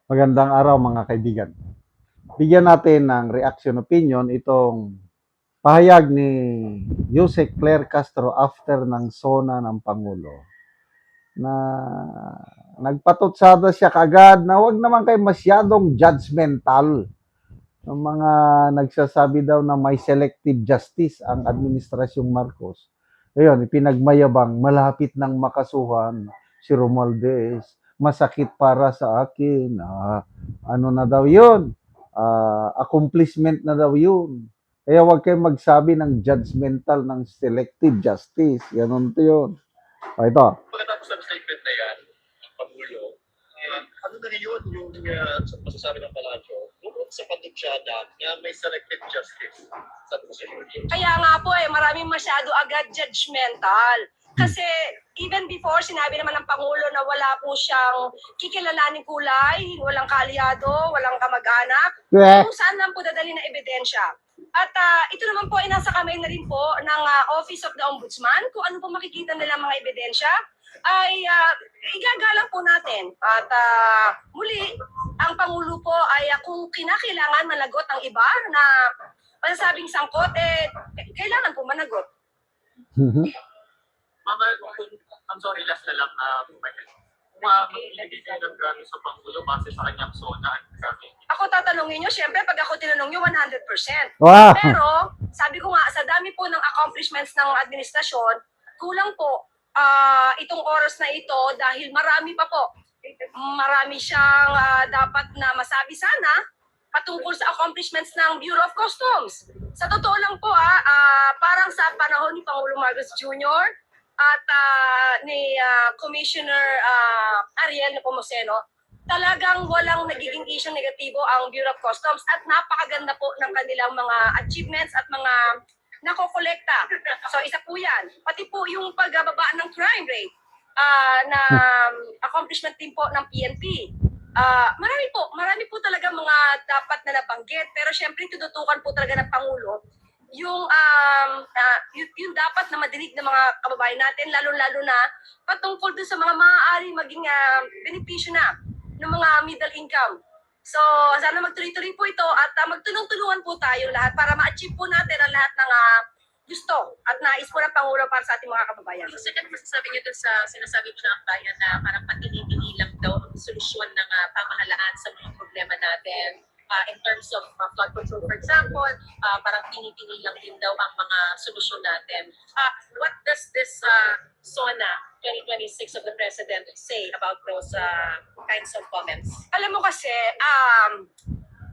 Magandang araw mga kaibigan. Bigyan natin ng reaction opinion itong pahayag ni Yusek Claire Castro after ng SONA ng Pangulo na nagpatutsada siya kagad na wag naman kayo masyadong judgmental ng mga nagsasabi daw na may selective justice ang administrasyong Marcos. Ayun, ipinagmayabang malapit nang makasuhan si Romualdez. Masakit para sa akin. Ano na daw yun? Accomplishment na daw yun. Kaya huwag kayong magsabi ng judgmental ng selective justice. Ganun to yun. Ito. Pagkatapos ng statement na yan, ng Pangulo, ano na yun yung masasabi ng Palasyo? Bukod sa patutsada na may selective justice sa decision. Kaya nga po maraming masyado agad judgmental. Kasi even before, sinabi naman ng Pangulo na wala po siyang kikilalaning kulay, walang kaalyado, walang kamag-anak, kung saan lang po dadali na ebidensya. At ito naman po ay nasa kamay na rin po ng Office of the Ombudsman. Kung ano po makikita nila mga ebidensya, ay igagalang po natin. At muli, ang Pangulo po ay kung kinakailangan managot ang iba na masasabing sangkot, kailangan po managot. Mama, I'm sorry, last na lang. Magbibigay kayo ng grado sa Pangulo base sa kanyang SONA at grabe. Ako tatanungin nyo, syempre pag ako tinanong nyo, 100%. Wow. Pero, sabi ko nga, sa dami po ng accomplishments ng administrasyon, kulang po itong oras na ito dahil marami pa po. Marami siyang dapat na masabi sana patungkol sa accomplishments ng Bureau of Customs. Sa totoo lang po, parang sa panahon ni Pangulong Marcos Jr. at ni Commissioner Ariel Nepomuceno, talagang walang nagiging issue negatibo ang Bureau of Customs at napakaganda po ng kanilang mga achievements at mga nakokolekta. So isa po yan. Pati po yung pagbaba ng crime rate na accomplishment din po ng PNP. Marami po talaga mga dapat na nabanggit. Pero syempre tututukan po talaga ng Pangulo yung dapat na madinig ng mga kababayan natin, lalo-lalo na patungkol dun sa mga maaari maging benepisyo na ng mga middle income. So, sana magtuloy-tuloy po ito at magtulong-tulungan po tayo lahat para ma-achieve po natin ang lahat ng gusto at nais po ng Pangulo para sa ating mga kababayan. So, second, masasabi niyo doon sa sinasabi niyo ng bayan na parang patinitili lang daw ang solusyon ng pamahalaan sa mga problema natin. In terms of flood control, for example, parang tinitili lang din daw ang mga solusyon natin. What does this SONA 2026 of the President say about those kinds of comments? Alam mo kasi,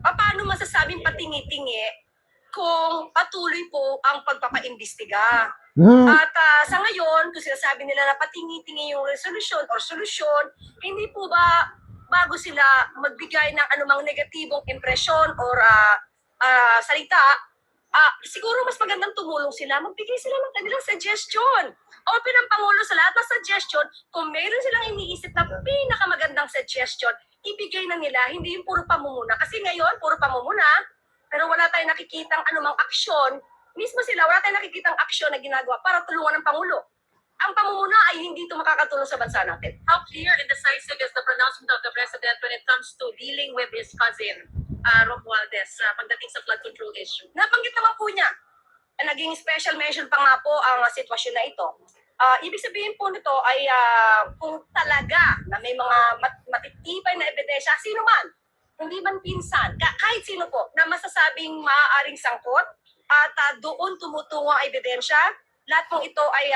paano masasabing patingi-tingi kung patuloy po ang pagpapaimbestiga? At sa ngayon, kung sinasabi nila na patingi-tingi yung resolution or solusyon, hindi po ba bago sila magbigay ng anumang negatibong impresyon or salita, siguro mas magandang tumulong sila, magbigay sila ng kanilang suggestion. Open ang Pangulo sa lahat ng suggestion. Kung mayroon silang iniisip na pinakamagandang suggestion, ibigay na nila, hindi yung puro pamumuna. Kasi ngayon, puro pamumuna, pero wala tayong nakikitang anumang aksyon. Mismo sila, wala tayong nakikitang aksyon na ginagawa para tulungan ng Pangulo. Ang pamumuna ay hindi ito makakatulong sa bansa natin. How clear and decisive is the pronouncement of the President when it comes to dealing with his cousin, Romualdez, pagdating sa flood control issue? Nabanggit naman po niya. Naging special mention pa nga po ang sitwasyon na ito. Ibig sabihin po nito ay kung talaga na may mga matitibay na ebidensya, sino man, hindi man pinsan, kahit sino po, na masasabing maaaring sangkot at doon tumutungo ang ebidensya, lahat pong ito ay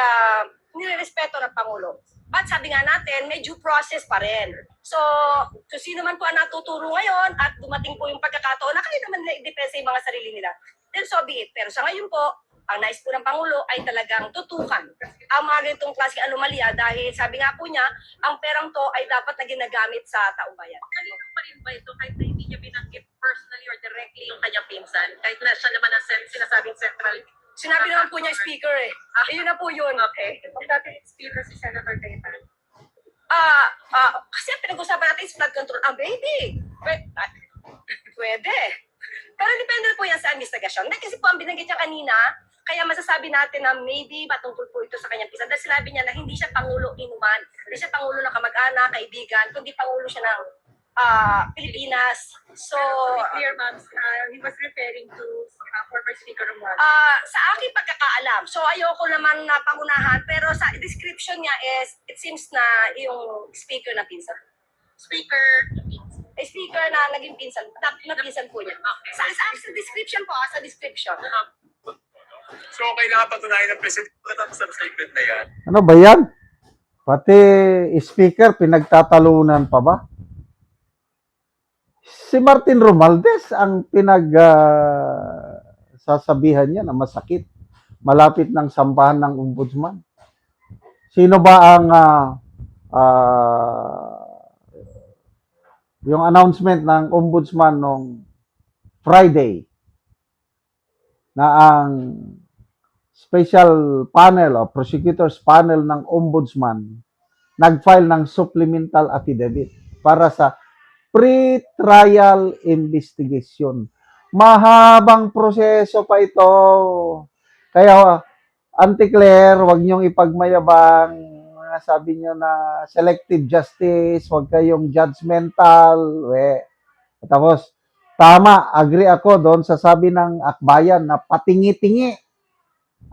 nirerespeto ng Pangulo. But sabi nga natin, may due process pa rin. So sino man po ang natuturo ngayon at dumating po yung pagkakataon na kayo naman na-depensa yung mga sarili nila, then so be it. Pero sa ngayon po, ang nais po ng Pangulo ay talagang tutukan ang mga ganitong klaseng anomalya dahil sabi nga po niya, ang perang to ay dapat na ginagamit sa taong bayan. Kanino pa rin ba ito kahit na hindi niya binanggit personally or directly yung kanyang pinsan? Kahit na siya naman ang sinasabing central. Sinabi naman po niya speaker Yun na po yun. Okay. Kung dati speaker si Senator Cayetano. Kasi pinag-usapan natin is flood control. Baby! Pwede. Pero depende po yan sa investigasyon. Kasi po ang binanggit niya kanina, kaya masasabi natin na maybe patungkol po ito sa kanyang pinsan. Dahil sinabi niya na hindi siya Pangulo inuman. Hindi siya Pangulo ng kamag-anak, kaibigan, kundi Pangulo siya ng Pilipinas. So, To be clear, ma'am, he was referring to former Speaker Romualdez. sa aking pagkakaalam, so ayoko naman na pangunahan, pero sa description niya is, it seems na yung speaker na pinsan. Speaker, Speaker na naging pinsan, na pinsan po niya. Okay. Sa description po, sa description. So, kailangan patunayan ng president matapos ang statement na yan. Ano ba yan? Pati speaker, pinagtatalunan pa ba? Si Martin Romualdez ang sasabihan niya na masakit. Malapit ng sambahan ng ombudsman. Sino ba ang yung announcement ng ombudsman nung Friday na ang special panel o prosecutors panel ng ombudsman nag-file ng supplemental affidavit para sa pre-trial investigation. Mahabang proseso pa ito. Kaya, Auntie Claire, huwag niyong ipagmayabang. Sabi niyo na selective justice, huwag kayong judgmental. Tapos, tama, agree ako doon sa sabi ng akbayan na patingi-tingi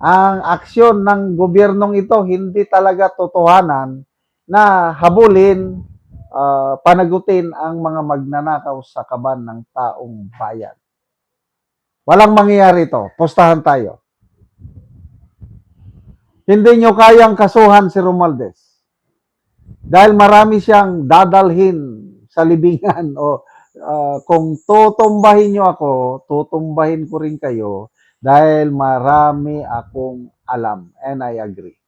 ang aksyon ng gobyernong ito, hindi talaga totohanan na habulin, panagutin ang mga magnanakaw sa kaban ng taong bayan. Walang mangyayari ito. Postahan tayo. Hindi nyo kayang kasuhan si Romualdez. Dahil marami siyang dadalhin sa libingan o kung tutumbahin nyo ako, tutumbahin ko rin kayo dahil marami akong alam. And I agree.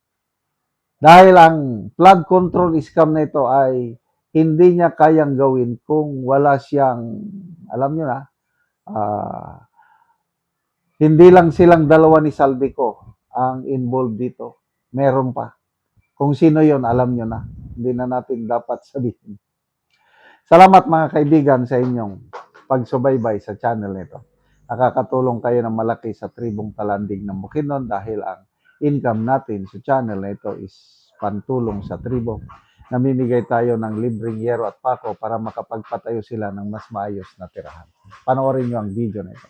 Dahil ang flood control scam na ito ay hindi niya kayang gawin kung wala siyang, alam nyo na, hindi lang silang dalawa ni Saldico ang involved dito. Meron pa. Kung sino yon alam nyo na. Hindi na natin dapat sabihin. Salamat mga kaibigan sa inyong pagsubaybay sa channel nito. Nakakatulong kayo ng malaki sa tribong Talandig ng Bukidnon dahil ang income natin sa channel na ito is pantulong sa tribo. Namimigay tayo ng libreng yero at pako para makapagpatayo sila ng mas maayos na tirahan. Panoorin nyo ang video na ito.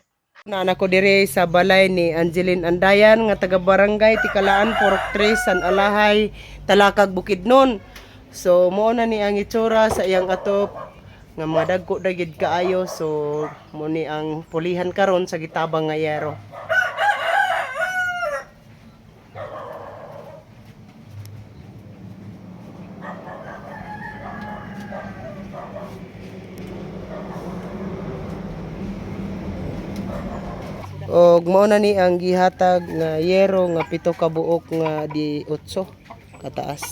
Nana ko dire sa balay ni Angeline Andayan nga taga Barangay Tikalaan, Purok 3, San Alahay, Talakag, Bukidnon. So mo na ni ang itsura sa iyang atop nga mga dagko dagid kaayo, so mo ni ang pulihan karon sa gitabang nga yero. Og mao na ni ang gihatag nga yero nga 7 ka buok nga di 8 kataas.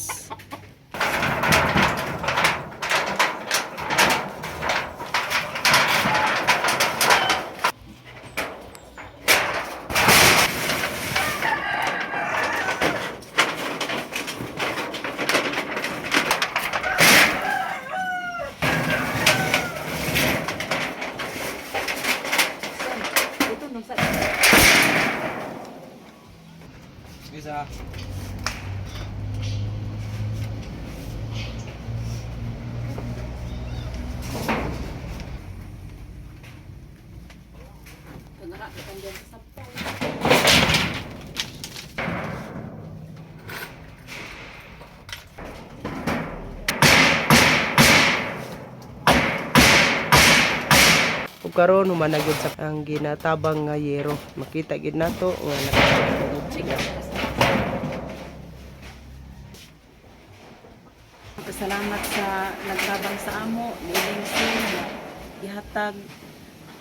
Ug karon humanagid sa ang ginatabang nga yero. Makita gid nato nga nakatugod sila. Salamat sa nagtabang sa amo, niiling sila, ihatag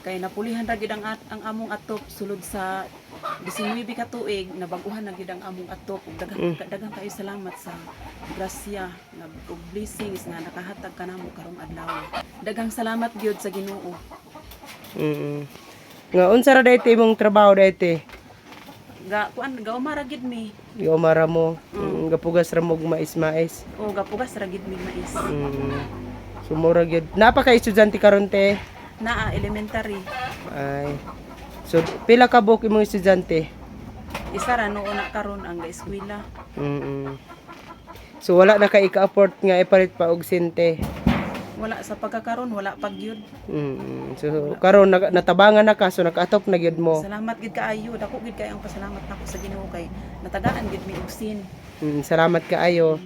kay napulihan ra gid ang among atop sulod sa 19 ka tuig nabaguhan na gid ang among atop ug daghang kayo salamat sa grasya nga ug blessings nga nakahatag kanamo karong adlaw. Daghang salamat gyud sa Ginoo. Nga unsa ra dayto imong trabaho dayto? Gaumara gid mi. Gaumara mo, gapugas ra mo og mais-mais. O gapugas ra gid mi mais. Sumura gyud. Napaka estudyante karon te. Naa elementary. Ay. So pila ka buok imong estudyante? Isa ra noon na karon ang wala sa pagkakaroon, wala pag yun. So karon natabangan na ka, so nakaatop na gyud mo. Salamat gid kaayo, dako gid kay ang pasalamat nako sa Ginoo kay natagaan gid mi og sin. Salamat kaayo.